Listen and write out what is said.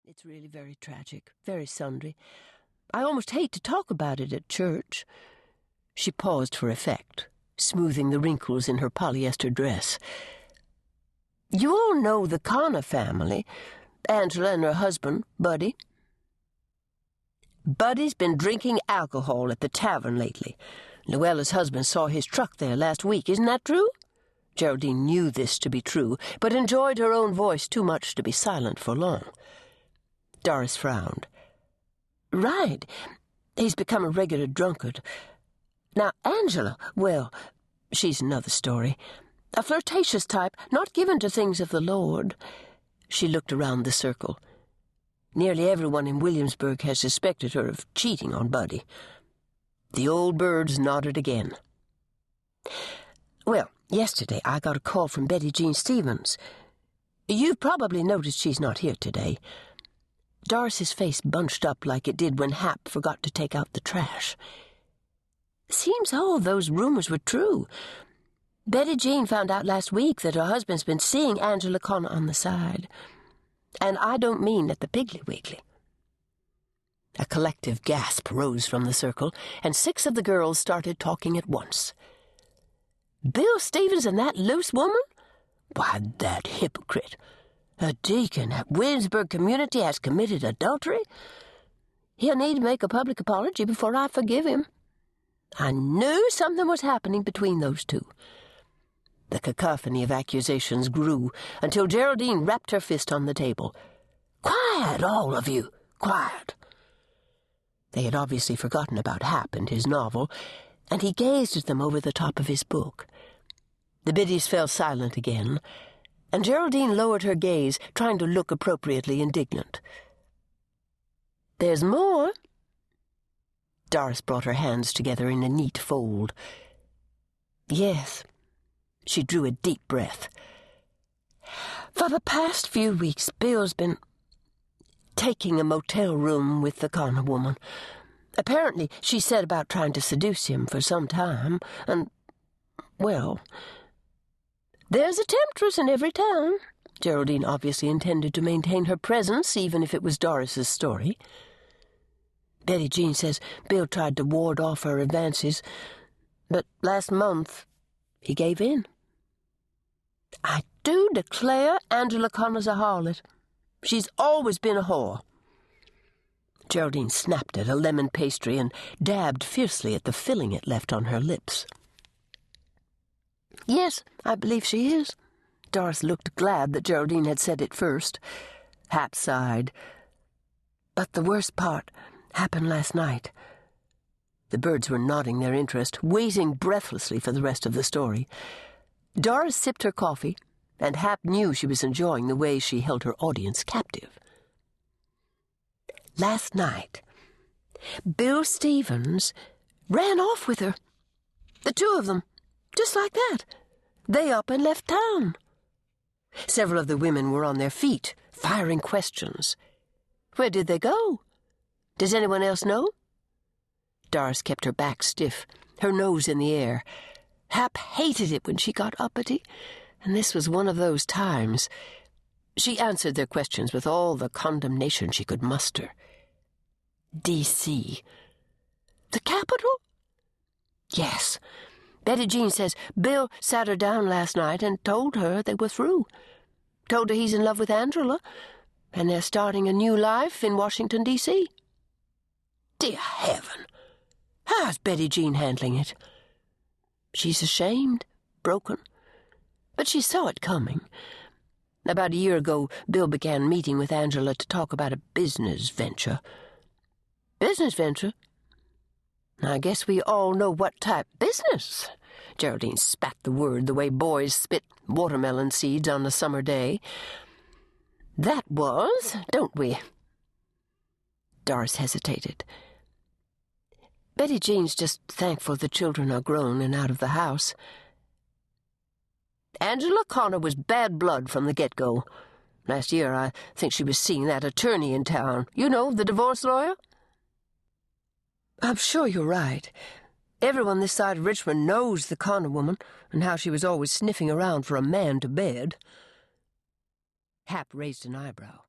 It's really very tragic, very sundry. I almost hate to talk about it at church." She paused for effect, smoothing the wrinkles in her polyester dress. "You all know the Connor family, Angela and her husband, Buddy. Buddy's been drinking alcohol at the tavern lately. Luella's husband saw his truck there last week. Isn't that true?" Geraldine knew this to be true, but enjoyed her own voice too much to be silent for long. Doris frowned. "Right. He's become a regular drunkard. Now, Angela, well, she's another story. A flirtatious type, not given to things of the Lord." She looked around the circle. Nearly everyone in Williamsburg has suspected her of cheating on Buddy. The old birds nodded again. "Well, yesterday I got a call from Betty Jean Stevens. You've probably noticed she's not here today." Doris's face bunched up like it did when Hap forgot to take out the trash. "Seems all those rumors were true. Betty Jean found out last week that her husband's been seeing Angela Connor on the side. And I don't mean at the Piggly Wiggly." A collective gasp rose from the circle, and 6 of the girls started talking at once. "Bill Stevens and that loose woman? Why, that hypocrite! A deacon at Williamsburg Community has committed adultery? He'll need to make a public apology before I forgive him. I knew something was happening between those two." The cacophony of accusations grew until Geraldine rapped her fist on the table. "Quiet, all of you! Quiet!" They had obviously forgotten about Hap and his novel, and he gazed at them over the top of his book. The biddies fell silent again, and Geraldine lowered her gaze, trying to look appropriately indignant. "There's more." Doris brought her hands together in a neat fold. "Yes." She drew a deep breath. "For the past few weeks, Bill's been taking a motel room with the Connor woman. Apparently, she set about trying to seduce him for some time, and, well, there's a temptress in every town." Geraldine obviously intended to maintain her presence, even if it was Doris's story. "Betty Jean says Bill tried to ward off her advances, but last month he gave in. I do declare Angela Connor's a harlot. She's always been a whore." Geraldine snapped at a lemon pastry and dabbed fiercely at the filling it left on her lips. "Yes, I believe she is." Doris looked glad that Geraldine had said it first. Hap sighed. "But the worst part happened last night." The birds were nodding their interest, waiting breathlessly for the rest of the story. Doris sipped her coffee, and Hap knew she was enjoying the way she held her audience captive. "Last night, Bill Stevens ran off with her. The 2 of them, just like that. They up and left town. Several of the women were on their feet, firing questions. Where did they go? Does anyone else know?" Doris kept her back stiff, her nose in the air. Hap hated it when she got uppity, and this was one of those times. She answered their questions with all the condemnation she could muster. D.C. The capital? Yes. Betty Jean says Bill sat her down last night and told her they were through. Told her he's in love with Angela, and they're starting a new life in Washington, D.C. Dear heaven! How's Betty Jean handling it? She's ashamed, broken, but she saw it coming. About a year ago, Bill began meeting with Angela to talk about a business venture. Business venture? I guess we all know what type business. Geraldine spat the word the way boys spit watermelon seeds on a summer day. That was, don't we? Doris hesitated. Betty Jean's just thankful the children are grown and out of the house. Angela Connor was bad blood from the get-go. Last year, I think she was seeing that attorney in town. You know, the divorce lawyer? I'm sure you're right. Everyone this side of Richmond knows the Connor woman and how she was always sniffing around for a man to bed. Hap raised an eyebrow.